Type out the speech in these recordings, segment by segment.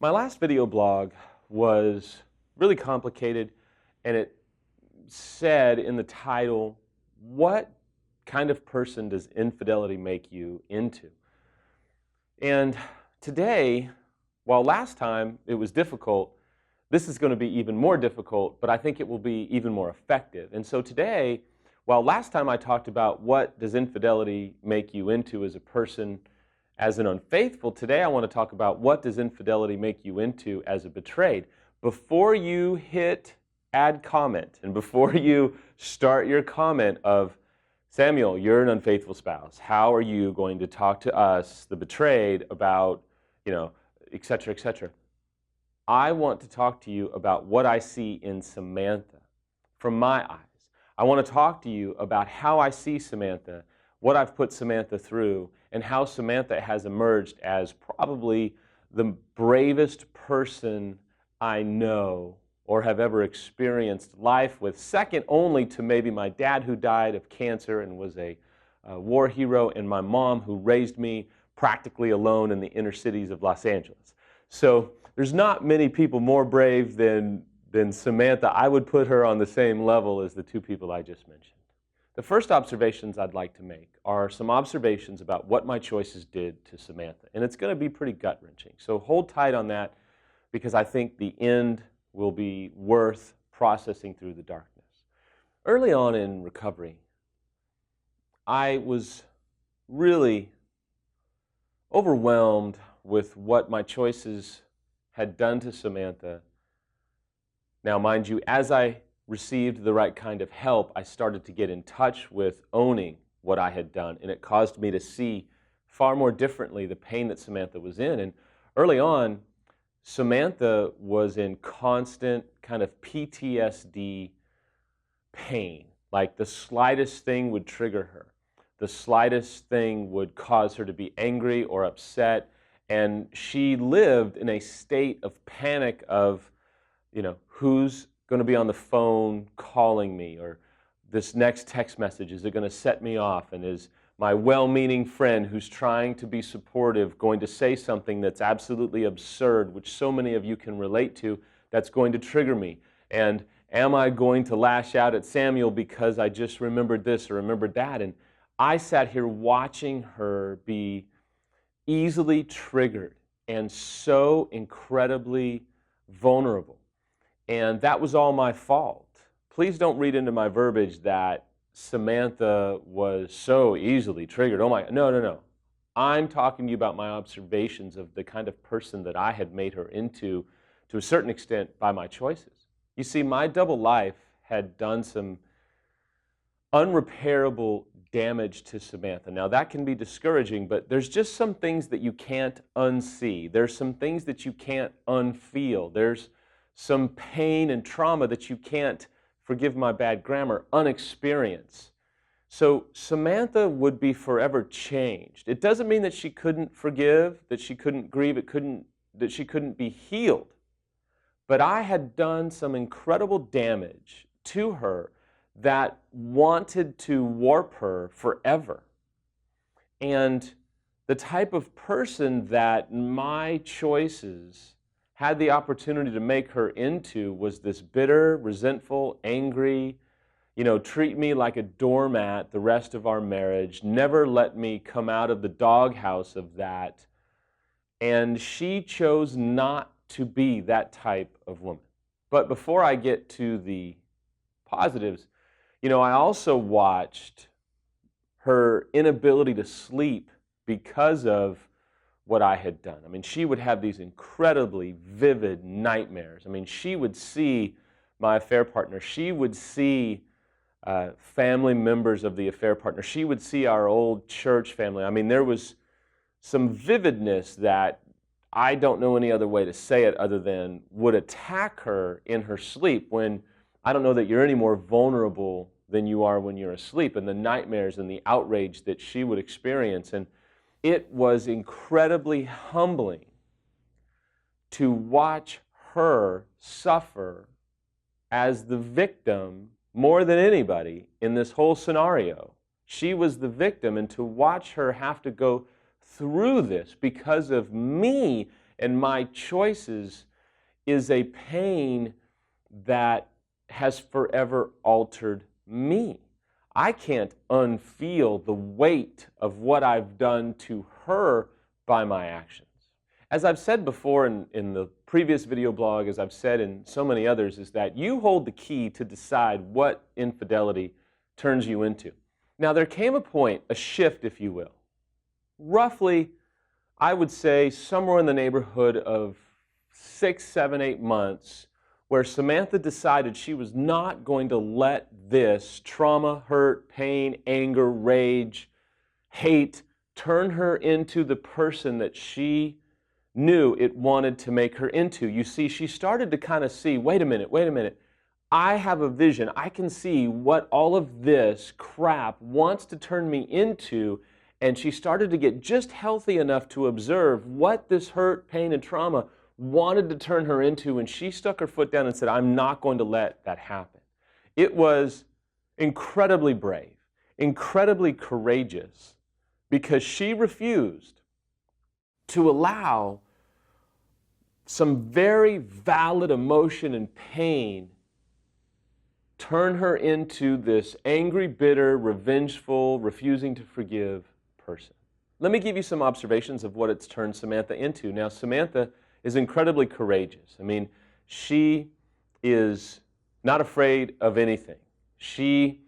My last video blog was really complicated, and it said in the title, what kind of person does infidelity make you into? And today, while last time it was difficult, this is going to be even more difficult, but I think it will be even more effective. And so today, while last time I talked about what does infidelity make you into as a person, as an unfaithful, today I want to talk about what does infidelity make you into as a betrayed. Before you hit add comment and before you start your comment of, Samuel, you're an unfaithful spouse, how are you going to talk to us, the betrayed, about, et cetera, et cetera. I want to talk to you about what I see in Samantha from my eyes. I want to talk to you about how I see Samantha, what I've put Samantha through, and how Samantha has emerged as probably the bravest person I know or have ever experienced life with, second only to maybe my dad, who died of cancer and was a war hero, and my mom, who raised me practically alone in the inner cities of Los Angeles. So there's not many people more brave than Samantha. I would put her on the same level as the two people I just mentioned. The first observations I'd like to make are some observations about what my choices did to Samantha. And it's going to be pretty gut-wrenching. So hold tight on that, because I think the end will be worth processing through the darkness. Early on in recovery, I was really overwhelmed with what my choices had done to Samantha. Now, mind you, as I received the right kind of help, I started to get in touch with owning what I had done, and it caused me to see far more differently the pain that Samantha was in. And early on, Samantha was in constant kind of PTSD pain. Like the slightest thing would trigger her. The slightest thing would cause her to be angry or upset, and she lived in a state of panic of, who's going to be on the phone calling me, or this next text message, is it going to set me off, and is my well-meaning friend who's trying to be supportive going to say something that's absolutely absurd, which so many of you can relate to, that's going to trigger me, and am I going to lash out at Samuel because I just remembered this or remembered that? And I sat here watching her be easily triggered and so incredibly vulnerable. And that was all my fault. Please don't read into my verbiage that Samantha was so easily triggered. Oh my, no. I'm talking to you about my observations of the kind of person that I had made her into, to a certain extent, by my choices. You see, my double life had done some unrepairable damage to Samantha. Now, that can be discouraging, but there's just some things that you can't unsee. There's some things that you can't unfeel. There's some pain and trauma that you can't, forgive my bad grammar, unexperience. So Samantha would be forever changed. It doesn't mean that she couldn't forgive, that she couldn't grieve, that she couldn't be healed. But I had done some incredible damage to her that wanted to warp her forever. And the type of person that my choices had the opportunity to make her into was this bitter, resentful, angry, treat me like a doormat the rest of our marriage, never let me come out of the doghouse of that. And she chose not to be that type of woman. But before I get to the positives, I also watched her inability to sleep because of what I had done. I mean, she would have these incredibly vivid nightmares. I mean, she would see my affair partner. She would see family members of the affair partner. She would see our old church family. I mean, there was some vividness that I don't know any other way to say it other than would attack her in her sleep, when I don't know that you're any more vulnerable than you are when you're asleep, and the nightmares and the outrage that she would experience. And it was incredibly humbling to watch her suffer as the victim more than anybody in this whole scenario. She was the victim, and to watch her have to go through this because of me and my choices is a pain that has forever altered me. I can't unfeel the weight of what I've done to her by my actions. As I've said before in the previous video blog, as I've said in so many others, is that you hold the key to decide what infidelity turns you into. Now, there came a point, a shift, if you will, roughly, I would say, somewhere in the neighborhood of 6, 7, 8 months, where Samantha decided she was not going to let this trauma, hurt, pain, anger, rage, hate turn her into the person that she knew it wanted to make her into. You see, she started to kind of see, wait a minute. I have a vision. I can see what all of this crap wants to turn me into, and she started to get just healthy enough to observe what this hurt, pain, and trauma wanted to turn her into, and she stuck her foot down and said, I'm not going to let that happen. It was incredibly brave, incredibly courageous, because she refused to allow some very valid emotion and pain turn her into this angry, bitter, revengeful, refusing to forgive person. Let me give you some observations of what it's turned Samantha into. Now, Samantha is incredibly courageous. I mean, she is not afraid of anything. She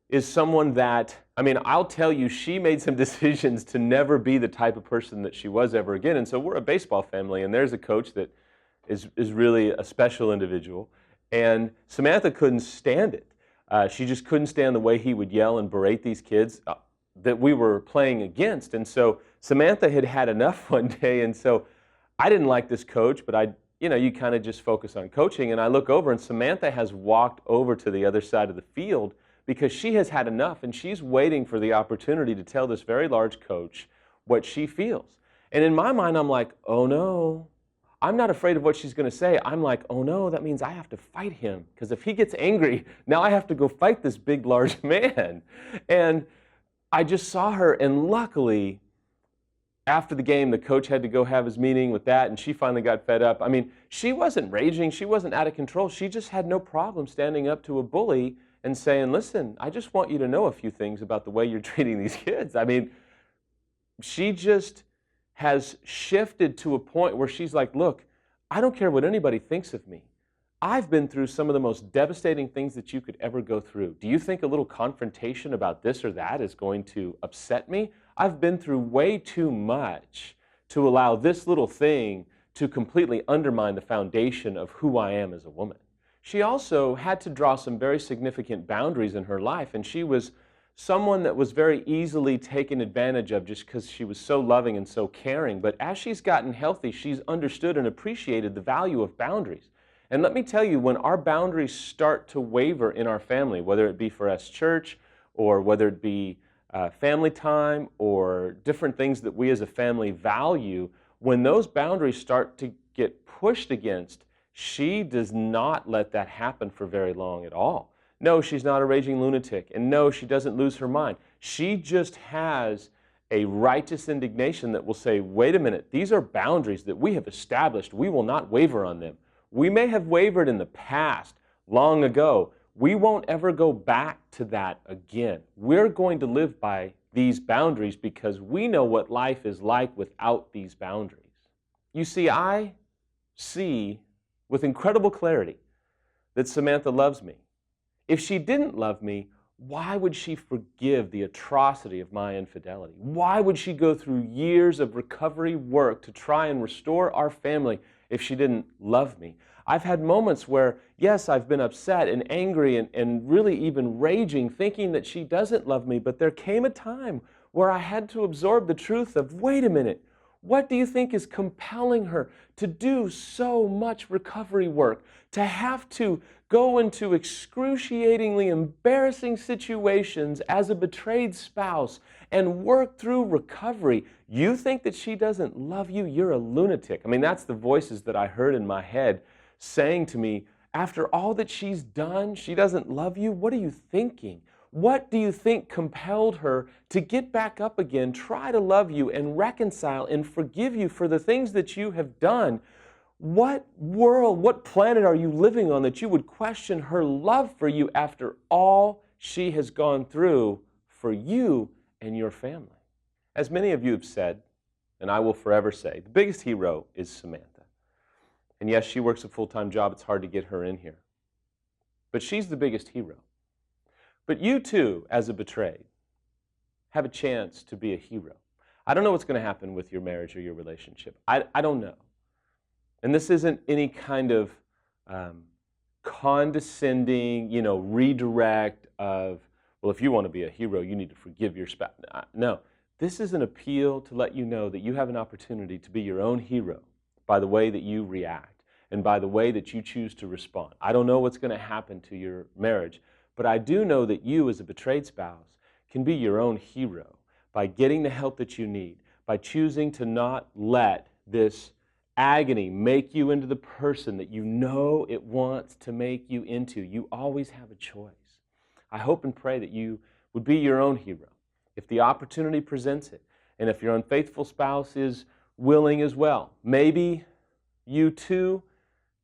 is someone that, I mean, I'll tell you, she made some decisions to never be the type of person that she was ever again. And so we're a baseball family, and there's a coach that is really a special individual. And Samantha couldn't stand it. She just couldn't stand the way he would yell and berate these kids that we were playing against. And so Samantha had had enough one day, and so I didn't like this coach, but you kind of just focus on coaching, and I look over, and Samantha has walked over to the other side of the field because she has had enough, and she's waiting for the opportunity to tell this very large coach what she feels. And in my mind, I'm like, oh no. I'm not afraid of what she's going to say. I'm like, oh no, that means I have to fight him, because if he gets angry, now I have to go fight this big, large man. And I just saw her, and luckily, after the game, the coach had to go have his meeting with that, and she finally got fed up. I mean, she wasn't raging. She wasn't out of control. She just had no problem standing up to a bully and saying, listen, I just want you to know a few things about the way you're treating these kids. I mean, she just has shifted to a point where she's like, look, I don't care what anybody thinks of me. I've been through some of the most devastating things that you could ever go through. Do you think a little confrontation about this or that is going to upset me? I've been through way too much to allow this little thing to completely undermine the foundation of who I am as a woman. She also had to draw some very significant boundaries in her life, and she was someone that was very easily taken advantage of just because she was so loving and so caring. But as she's gotten healthy, she's understood and appreciated the value of boundaries. And let me tell you, when our boundaries start to waver in our family, whether it be for us church or whether it be family time or different things that we as a family value, when those boundaries start to get pushed against, she does not let that happen for very long at all. No, she's not a raging lunatic, and no, she doesn't lose her mind. She just has a righteous indignation that will say, wait a minute, these are boundaries that we have established. We will not waver on them. We may have wavered in the past, long ago. We won't ever go back to that again. We're going to live by these boundaries because we know what life is like without these boundaries. You see, I see with incredible clarity that Samantha loves me. If she didn't love me, why would she forgive the atrocity of my infidelity? Why would she go through years of recovery work to try and restore our family if she didn't love me? I've had moments where, yes, I've been upset and angry and really even raging, thinking that she doesn't love me, but there came a time where I had to absorb the truth of, wait a minute, what do you think is compelling her to do so much recovery work, to have to go into excruciatingly embarrassing situations as a betrayed spouse and work through recovery? You think that she doesn't love you? You're a lunatic. I mean, that's the voices that I heard in my head saying to me, after all that she's done, she doesn't love you? What are you thinking? What do you think compelled her to get back up again, try to love you and reconcile and forgive you for the things that you have done? What world, what planet are you living on that you would question her love for you after all she has gone through for you and your family? As many of you have said, and I will forever say, the biggest hero is Samantha. And yes, she works a full-time job. It's hard to get her in here. But she's the biggest hero. But you too, as a betrayed, have a chance to be a hero. I don't know what's going to happen with your marriage or your relationship. I don't know. And this isn't any kind of condescending, redirect of, well, if you want to be a hero, you need to forgive your spouse. No. This is an appeal to let you know that you have an opportunity to be your own hero by the way that you react and by the way that you choose to respond. I don't know what's going to happen to your marriage, but I do know that you as a betrayed spouse can be your own hero by getting the help that you need, by choosing to not let this agony make you into the person that you know it wants to make you into. You always have a choice. I hope and pray that you would be your own hero if the opportunity presents it, and if your unfaithful spouse is willing as well. Maybe you too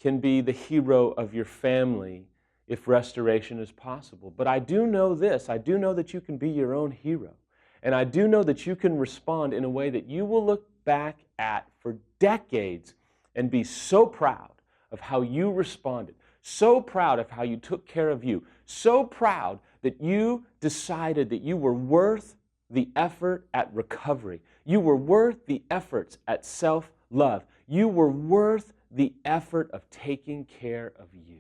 can be the hero of your family if restoration is possible. But I do know this. I do know that you can be your own hero. And I do know that you can respond in a way that you will look back at for decades and be so proud of how you responded, so proud of how you took care of you, so proud that you decided that you were worth the effort at recovery. You were worth the efforts at self-love. You were worth the effort of taking care of you.